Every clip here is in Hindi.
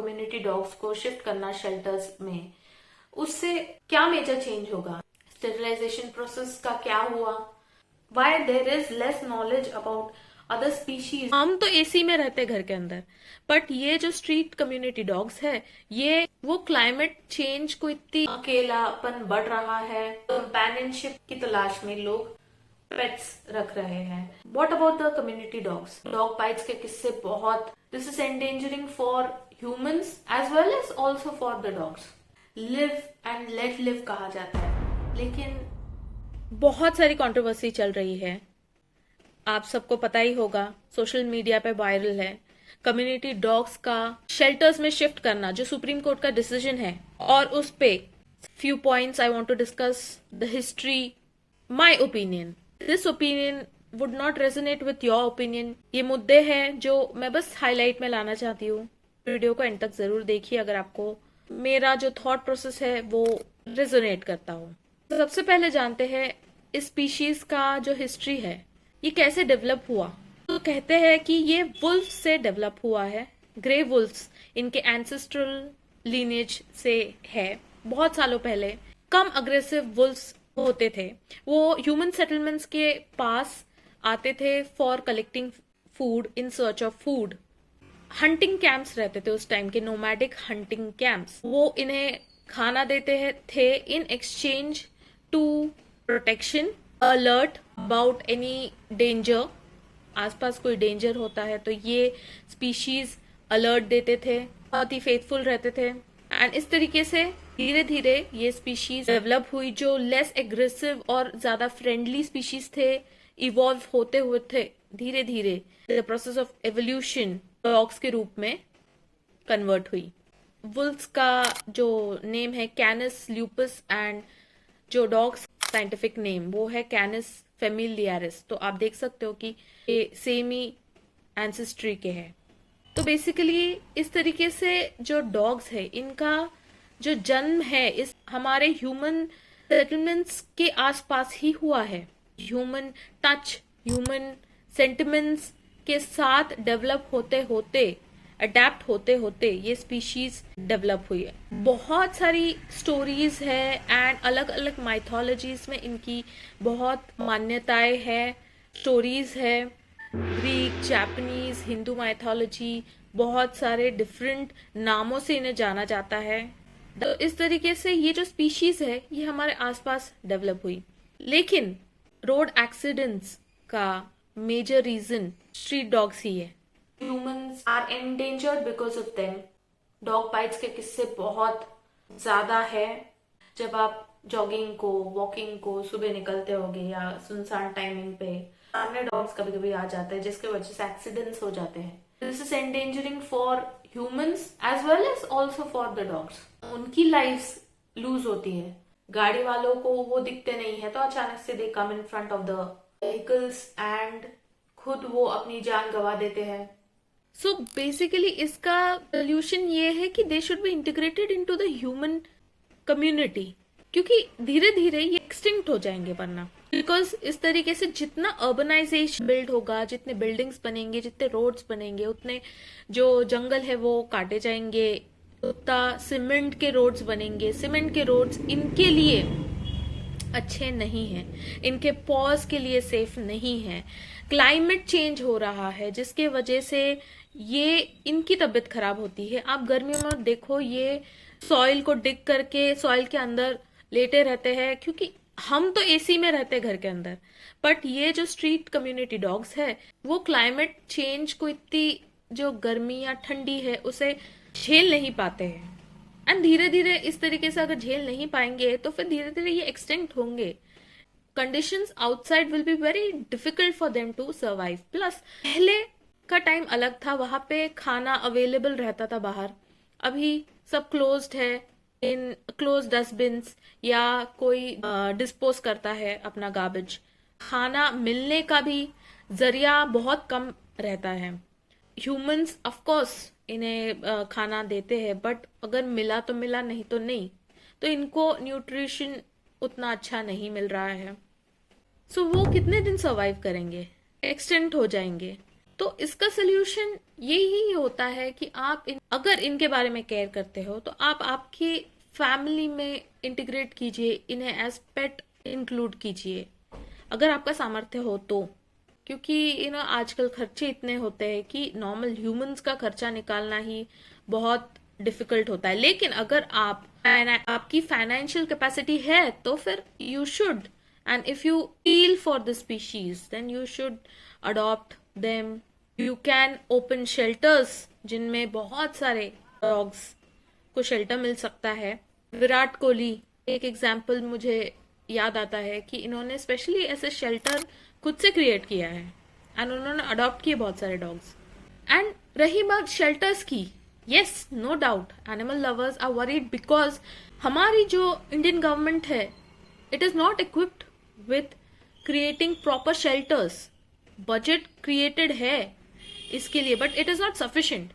कम्युनिटी डॉग्स को शिफ्ट करना शेल्टर्स में, उससे क्या मेजर चेंज होगा? स्टेरिलाइजेशन प्रोसेस का क्या हुआ? Why there is less knowledge about other species? हम तो एसी में रहते घर के अंदर, बट ये जो स्ट्रीट कम्युनिटी डॉग्स है, ये वो क्लाइमेट चेंज को इतनी अकेलापन बढ़ रहा है, कंपेनियनशिप की तलाश में लोग पेट्स रख रहे हैं. What about the community dogs? Dog bytes के किस्से बहुत. This is endangering for humans as well as also for the dogs. Live and let live कहा जाता है, लेकिन बहुत सारी कंट्रोवर्सी चल रही है. आप सबको पता ही होगा, सोशल मीडिया पे वायरल है कम्युनिटी डॉग्स का शेल्टर्स में शिफ्ट करना, जो सुप्रीम कोर्ट का डिसीजन है. और उस पे few points I want to discuss the history, my opinion. This opinion would not resonate with your opinion. ये मुद्दे हैं जो मैं बस हाईलाइट में लाना चाहती हूँ. वीडियो को एंड तक जरूर देखिए अगर आपको मेरा जो थॉट प्रोसेस है वो रेजोनेट करता हो. सबसे पहले जानते हैं इस स्पीशीज का जो हिस्ट्री है, ये कैसे डेवलप हुआ. तो कहते हैं कि ये वुल्फ से डेवलप हुआ है. ग्रे वुल्फ्स इनके एंसेस्ट्रल लीनेज से है. बहुत सालों पहले कम अग्रेसिव वुल्फ्स होते थे. वो ह्यूमन सेटलमेंट्स के पास आते थे for collecting food, in search of food. Hunting camps रहते थे उस टाइम के, नोमैडिक हंटिंग कैंप्स. वो इन्हें खाना देते थे in exchange to protection, alert about any danger. आसपास कोई डेंजर होता है तो ये स्पीशीज अलर्ट देते थे. बहुत ही फेथफुल रहते थे. एंड इस तरीके से धीरे धीरे ये स्पीशीज डेवलप हुई, जो लेस एग्रेसिव और ज्यादा फ्रेंडली स्पीशीज थे, इवॉल्व होते हुए थे धीरे धीरे. The process of evolution dogs के रूप में कन्वर्ट हुई. वुल्फ्स का जो नेम है कैनस ल्यूपस, एंड जो डॉग्स साइंटिफिक नेम वो है कैनस फेमिलियारिस. तो आप देख सकते हो कि ये सेम ही एंसेस्ट्री के हैं. तो बेसिकली इस तरीके से जो डॉग्स है, इनका जो जन्म है इस हमारे ह्यूमन सेटलमेंट्स के आसपास ही हुआ है. ह्यूमन टच, ह्यूमन सेंटिमेंट्स के साथ डेवलप होते होते, अडेप्ट होते होते ये स्पीशीज डेवलप हुई है. बहुत सारी स्टोरीज है एंड अलग अलग माइथोलॉजीज में इनकी बहुत मान्यताएं है, स्टोरीज है. ग्रीक, जापानीज, हिंदू माइथोलॉजी, बहुत सारे डिफरेंट नामों से इन्हें जाना जाता है. तो इस तरीके से ये जो स्पीशीज है ये हमारे आसपास डेवलप हुई. लेकिन रोड एक्सीडेंट्स का मेजर रीजन स्ट्रीट डॉग्स ही है. Humans are endangered because of them. Dog bytes के किस्से बहुत ज्यादा है. जब आप जॉगिंग को, वॉकिंग को सुबह निकलते होगे या सुनसान टाइमिंग पे, सामने डॉग्स कभी कभी आ जाते हैं जिसकी वजह से एक्सीडेंट्स हो जाते हैं. This is endangering for humans as well as also for the dogs. उनकी लाइफ लूज होती है. गाड़ी वालों को वो दिखते नहीं है तो अचानक से they come in front of the vehicles and खुद वो अपनी जान गंवा देते हैं. सो बेसिकली इसका सोल्यूशन ये है कि they should be integrated into the human community, क्योंकि धीरे धीरे ये एक्सटिंक्ट हो जाएंगे वरना. बिकॉज इस तरीके से जितना अर्बनाइजेशन बिल्ड होगा, जितने बिल्डिंग्स बनेंगे, जितने रोड्स बनेंगे, उतने जो जंगल है वो काटे जाएंगे, उतना सीमेंट के रोड्स बनेंगे. सीमेंट के रोड्स इनके लिए अच्छे नहीं हैं, इनके पॉज के लिए सेफ नहीं है. क्लाइमेट चेंज हो रहा है जिसके वजह से ये इनकी तबीयत खराब होती है. आप गर्मियों में देखो, ये सॉइल को डिग करके सॉइल के अंदर लेटे रहते हैं, क्योंकि हम तो एसी में रहते हैं घर के अंदर, बट ये जो स्ट्रीट कम्युनिटी डॉग्स है वो क्लाइमेट चेंज को, इतनी जो गर्मी या ठंडी है उसे झेल नहीं पाते हैं. एंड धीरे धीरे इस तरीके से अगर झेल नहीं पाएंगे तो फिर धीरे धीरे ये एक्सटिंक्ट होंगे. Conditions outside will be very difficult for them to survive. Plus पहले का टाइम अलग था, वहां पे खाना अवेलेबल रहता था बाहर. अभी सब क्लोज्ड है इन क्लोज डस्टबिन्स, या कोई डिस्पोज करता है अपना गार्बेज. खाना मिलने का भी जरिया बहुत कम रहता है. ह्यूमंस ऑफ कोर्स इन्हें खाना देते हैं, बट अगर मिला तो मिला, नहीं तो नहीं. तो इनको न्यूट्रिशन उतना अच्छा नहीं मिल रहा है. सो वो कितने दिन सर्वाइव करेंगे, एक्सटेंट हो जाएंगे. तो इसका सोल्यूशन यही होता है कि आप अगर इनके बारे में केयर करते हो तो आप आपकी फैमिली में इंटीग्रेट कीजिए, इन्हें एज पेट इंक्लूड कीजिए अगर आपका सामर्थ्य हो तो। क्योंकि आजकल खर्चे इतने होते हैं कि नॉर्मल ह्यूमंस का खर्चा निकालना ही बहुत डिफिकल्ट होता है। लेकिन अगर आपकी फाइनेंशियल कैपेसिटी है तो फिर you should, and if you feel for the species then you should adopt them. You can open shelters जिनमें बहुत सारे डॉग्स को शेल्टर मिल सकता है। विराट कोहली एक एग्जाम्पल मुझे याद आता है कि इन्होंने स्पेशली ऐसे शेल्टर खुद से क्रिएट किया है एंड उन्होंने अडॉप्ट किए बहुत सारे डॉग्स। एंड रही बात शेल्टर्स की, yes no doubt animal lovers are worried because हमारी जो इंडियन गवर्नमेंट है it is not equipped with creating proper shelters. Budget created है इसके लिए but it is not sufficient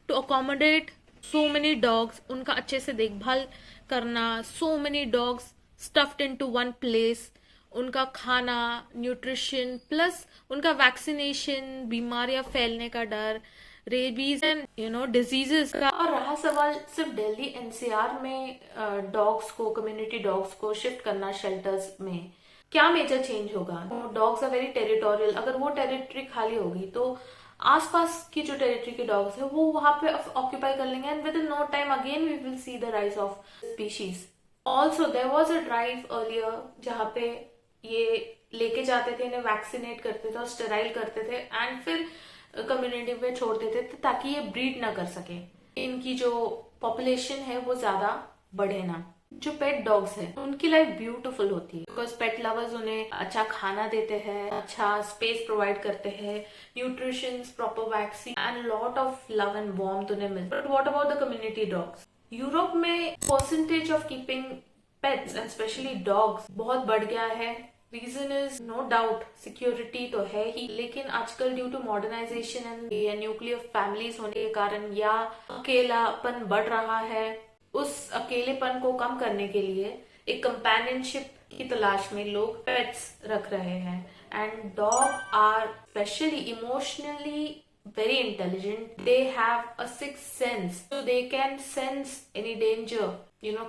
to accommodate so many dogs, उनका अच्छे से देखभाल करना, so many dogs stuffed into one place, उनका खाना, न्यूट्रिशन प्लस उनका वैक्सीनेशन, बीमारियां फैलने का डर, रेबीज एंड डिजीजेस का। और रहा सवाल सिर्फ दिल्ली एनसीआर में डॉग्स को, कम्युनिटी डॉग्स को शिफ्ट करना शेल्टर्स में, क्या मेजर चेंज होगा? डॉग्स आर वेरी टेरिटोरियल, अगर वो टेरिटरी खाली होगी तो आसपास की जो टेरिटरी के डॉग्स है वो वहां पे ऑक्यूपाई कर लेंगे and within no time again we will see the rise of species. Also there was a drive earlier जहाँ पे ये लेके जाते थे, इन्हें वैक्सीनेट करते थे और स्टेराइल करते थे एंड फिर कम्युनिटी में छोड़ देते थे ताकि ये ब्रीड ना कर सके, इनकी जो पॉपुलेशन है वो ज्यादा बढ़े ना। जो पेट डॉग्स है उनकी लाइफ ब्यूटीफुल होती है बिकॉज पेट लवर्स उन्हें अच्छा खाना देते हैं, अच्छा स्पेस प्रोवाइड करते हैं, nutrition, proper vaccine and lot of love and warmth उन्हें मिलता है। But what about the community dogs? Europe में percentage of keeping pets and specially dogs बहुत बढ़ गया है। Reason is no doubt security तो है ही, लेकिन आजकल due to modernisation and nuclear families होने के कारण या अकेलापन बढ़ रहा है, उस अकेलेपन को कम करने के लिए एक कंपेनियनशिप की तलाश में लोग पेट्स रख रहे हैं। And dog are specially emotionally very intelligent. They have a sixth sense, so they can sense any danger,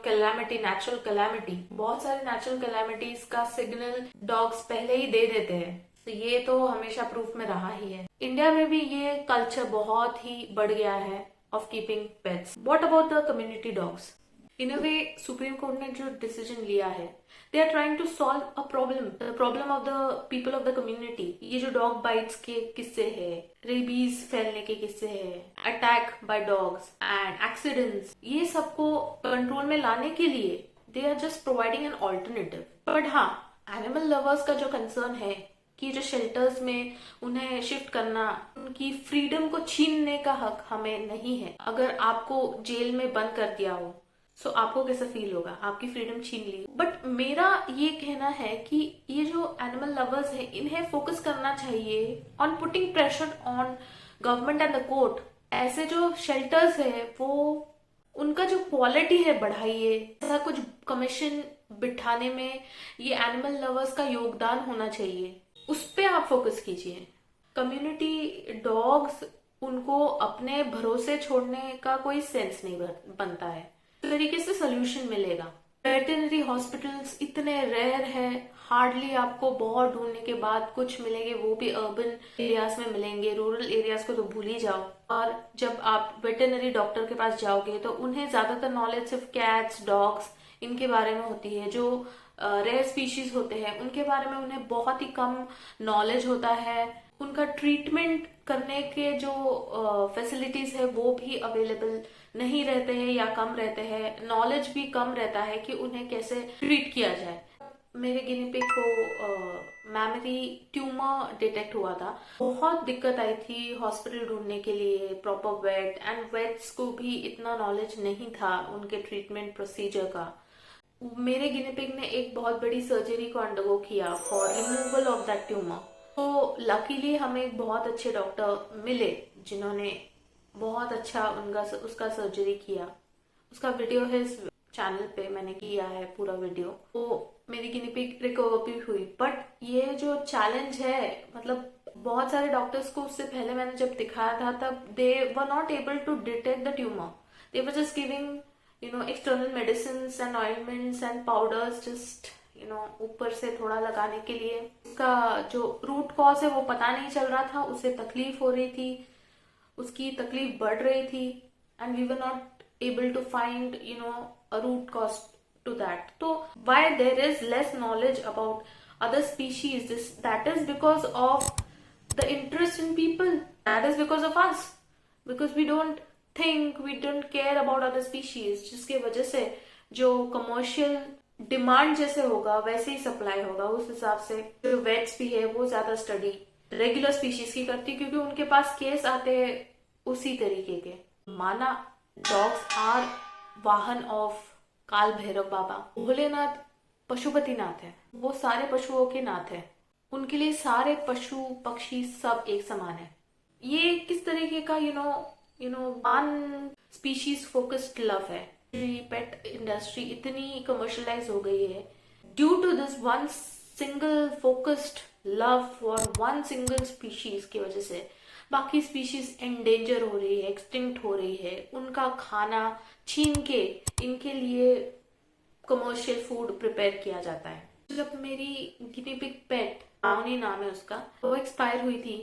calamity, natural calamity. बहुत सारे natural calamities का सिग्नल डॉग्स पहले ही दे देते हैं, तो ये तो हमेशा प्रूफ में रहा ही है। इंडिया में भी ये कल्चर बहुत ही बढ़ गया है of keeping pets. What about the community dogs? In a way supreme court ने जो डिसीजन लिया है, they are trying to solve a problem of the people of the community. ये जो डॉग बाइट्स के किस्से है, रेबीज फैलने के किस्से है, attack by dogs and accidents, ये सबको कंट्रोल में लाने के लिए they are just providing an alternative. But हाँ, एनिमल लवर्स का जो कंसर्न है कि जो शेल्टर्स में उन्हें शिफ्ट करना, उनकी फ्रीडम को छीनने का हक हमें नहीं है। अगर आपको जेल में बंद कर दिया हो सो आपको कैसा फील होगा? आपकी फ्रीडम छीन ली। बट मेरा ये कहना है कि ये जो एनिमल लवर्स है इन्हें फोकस करना चाहिए on putting pressure on government and the court. ऐसे जो शेल्टर्स है वो उनका जो क्वालिटी है बढ़ाइए, ऐसा कुछ कमीशन बिठाने में ये एनिमल लवर्स का योगदान होना चाहिए, उस पे आप फोकस कीजिए। कम्युनिटी डॉग्स, उनको अपने भरोसे छोड़ने का कोई सेंस नहीं बनता है, तरीके से सोल्यूशन मिलेगा। वेटरनरी हॉस्पिटल्स इतने रेयर है, हार्डली आपको बहुत ढूंढने के बाद कुछ मिलेंगे, वो भी अर्बन एरियाज में मिलेंगे, रूरल एरियाज को तो भूल ही जाओ। और जब आप वेटरनरी डॉक्टर के पास जाओगे तो उन्हें ज्यादातर नॉलेज सिर्फ कैट्स, डॉग्स इनके बारे में होती है। जो रेयर स्पीशीज होते हैं उनके बारे में उन्हें बहुत ही कम नॉलेज होता है। उनका ट्रीटमेंट करने के जो फैसिलिटीज है वो भी अवेलेबल नहीं रहते हैं या कम रहते हैं। नॉलेज भी कम रहता है कि उन्हें कैसे ट्रीट किया जाए। मेरे गिनी पिग को मैमरी ट्यूमर डिटेक्ट हुआ था, बहुत दिक्कत आई थी हॉस्पिटल ढूंढने के लिए, प्रॉपर वेट एंड वेट्स को भी इतना नॉलेज नहीं था उनके ट्रीटमेंट प्रोसीजर का। मेरे गिनी पिग ने एक बहुत बड़ी सर्जरी को अंडरगो किया for removal of that tumour. तो लकीली हमें एक बहुत अच्छे डॉक्टर मिले जिन्होंने बहुत अच्छा उसका सर्जरी किया। उसका वीडियो है इस चैनल पे, मैंने किया है पूरा वीडियो। तो मेरी गिनी पिग रिकवर भी हुई। बट ये जो चैलेंज है, मतलब बहुत सारे डॉक्टर्स को उससे पहले मैंने जब दिखाया था तब they were not able to detect the tumour. They were just giving external medicine and ointments and powders just ऊपर से थोड़ा लगाने के लिए. उसका जो रूट कॉज है वो पता नहीं चल रहा था. उसे तकलीफ हो रही थी, उसकी तकलीफ बढ़ रही थी, and we were not able to find a root cause to that. So why there is less knowledge about other species, that is because of the interest in people. That is because of us, because we don't care about other species, जिसके वजह से जो कमर्शियल डिमांड जैसे होगा वैसे ही सप्लाई होगा. उस हिसाब से जो वेट्स भी है वो ज्यादा स्टडी रेगुलर स्पीशीज की करती, क्योंकि उनके पास केस आते हैं उसी तरीके के. माना डॉग्स आर वाहन ऑफ काल भैरव बाबा. भोलेनाथ पशुपतिनाथ है, वो सारे पशुओं के नाथ है. उनके लिए सारे पशु पक्षी सब एक समान है. ये किस तरीके का वन स्पीशीज फोकस्ड लव है. पेट इंडस्ट्री इतनी कमर्शलाइज हो गई है due to this one single focused love for one single species की वजह से बाकी स्पीशीज एंडेंजर हो रही है, एक्सटिंक्ट हो रही है. उनका खाना छीन के इनके लिए कमर्शियल फूड प्रिपेयर किया जाता है. जब मेरी गिनी पिग पेट पावनी नाम है उसका, वो एक्सपायर हुई थी,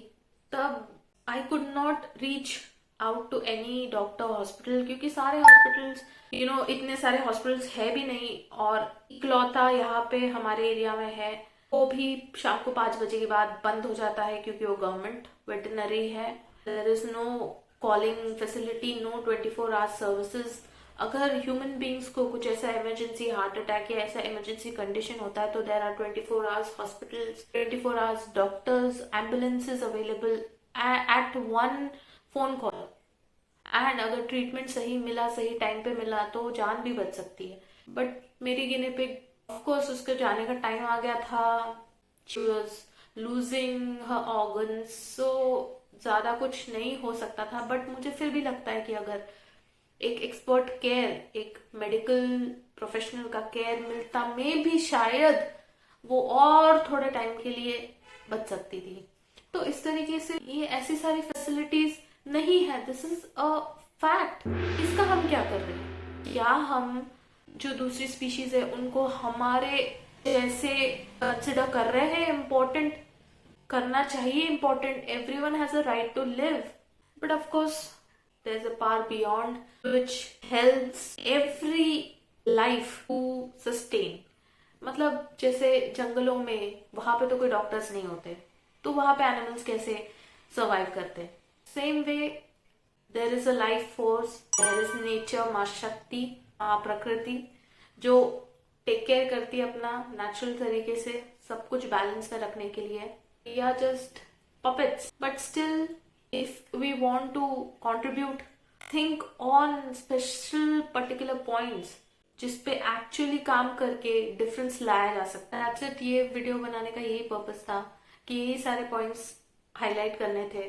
तब I could not reach out to any doctor hospital, क्योंकि सारे हॉस्पिटल्स इतने सारे हॉस्पिटल्स है भी नहीं. और इकलौता यहाँ पे हमारे एरिया में है, वो भी शाम को 5 बजे के बाद बंद हो जाता है, क्योंकि वो गवर्नमेंट वेटनरी है. There is no calling facility, no 24 hours services. अगर ह्यूमन बींग्स को कुछ ऐसा इमरजेंसी हार्ट अटैक या ऐसा इमरजेंसी कंडीशन होता है तो there are 24 hours hospitals, 24 hours doctors, ambulances available at one phone call. And अगर ट्रीटमेंट सही मिला, सही टाइम पे मिला, तो जान भी बच सकती है. बट मेरी गिनी पिग, ऑफ कोर्स उसके जाने का टाइम आ गया था. She was losing her organs, so ज्यादा कुछ नहीं हो सकता था. बट मुझे फिर भी लगता है कि अगर एक एक्सपर्ट केयर, एक मेडिकल प्रोफेशनल का केयर मिलता, में भी शायद वो और थोड़े टाइम के लिए बच सकती थी. तो इस तरीके से ये ऐसी सारी फैसिलिटीज नहीं है. This is a fact. इसका हम क्या कर रहे हैं? क्या हम जो दूसरी स्पीशीज है उनको हमारे जैसे कंसिडर कर रहे हैं इम्पोर्टेंट? करना चाहिए important. Everyone has a right to live, but of course there is a power beyond which helps every life to sustain. मतलब जैसे जंगलों में वहां पे तो कोई डॉक्टर्स नहीं होते, तो वहां पे एनिमल्स कैसे सर्वाइव करते? Same way there is a life force, there is nature, माँ शक्ति, माँ प्रकृति, जो टेक केयर करती है अपना नेचुरल तरीके से सब कुछ बैलेंस में रखने के लिए. We are just puppets, but still if we want to contribute, think on special particular points जिसपे एक्चुअली काम करके डिफरेंस लाया जा सकता है. That's it. ये वीडियो बनाने का यही पर्पस था कि यही सारे पॉइंट्स हाईलाइट करने थे.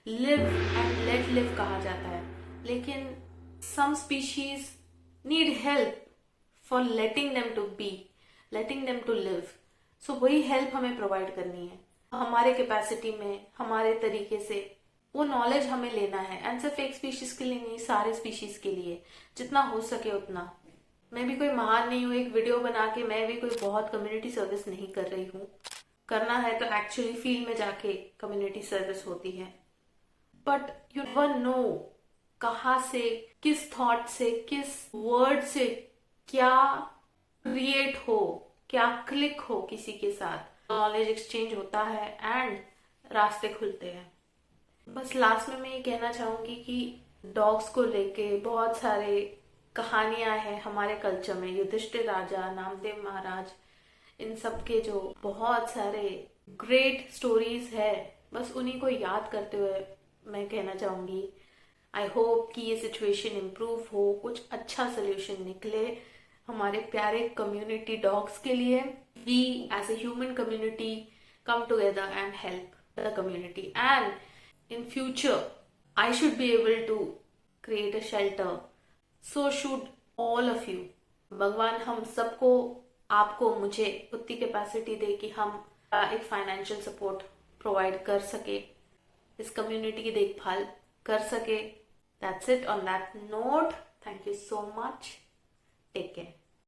लिव एंड लेट लिव कहा जाता है, लेकिन some species need help for letting them to be, letting them to live. So वही हेल्प हमें प्रोवाइड करनी है हमारे कैपेसिटी में, हमारे तरीके से. वो नॉलेज हमें लेना है, एंड सिर्फ एक स्पीशीज के लिए नहीं, सारे स्पीशीज के लिए जितना हो सके उतना. मैं भी कोई महान नहीं हूँ, एक वीडियो बना के मैं भी कोई बहुत कम्युनिटी सर्विस नहीं कर रही हूँ. करना है तो एक्चुअली फील्ड में जाके कम्युनिटी सर्विस होती है. बट यू नेवर नो कहाँ से, किस थॉट से, किस वर्ड से क्या क्रिएट हो, क्या क्लिक हो किसी के साथ. नॉलेज एक्सचेंज होता है एंड रास्ते खुलते हैं. बस लास्ट में मैं ये कहना चाहूंगी कि डॉग्स को लेके बहुत सारे कहानियां हैं हमारे कल्चर में. युधिष्ठिर राजा, नामदेव महाराज, इन सब के जो बहुत सारे ग्रेट स्टोरीज है, बस उन्हीं को याद करते हुए मैं कहना चाहूंगी आई होप कि ये सिचुएशन इम्प्रूव हो, कुछ अच्छा सोल्यूशन निकले हमारे प्यारे कम्युनिटी डॉग्स के लिए. We as a human community come together and help the community, and in future I should be able to create a shelter, so should all of you. भगवान हम सबको, आपको, मुझे उतनी कैपेसिटी दे कि हम एक फाइनेंशियल सपोर्ट प्रोवाइड कर सके, इस कम्युनिटी की देखभाल कर सके। That's it on that note. Thank you so much.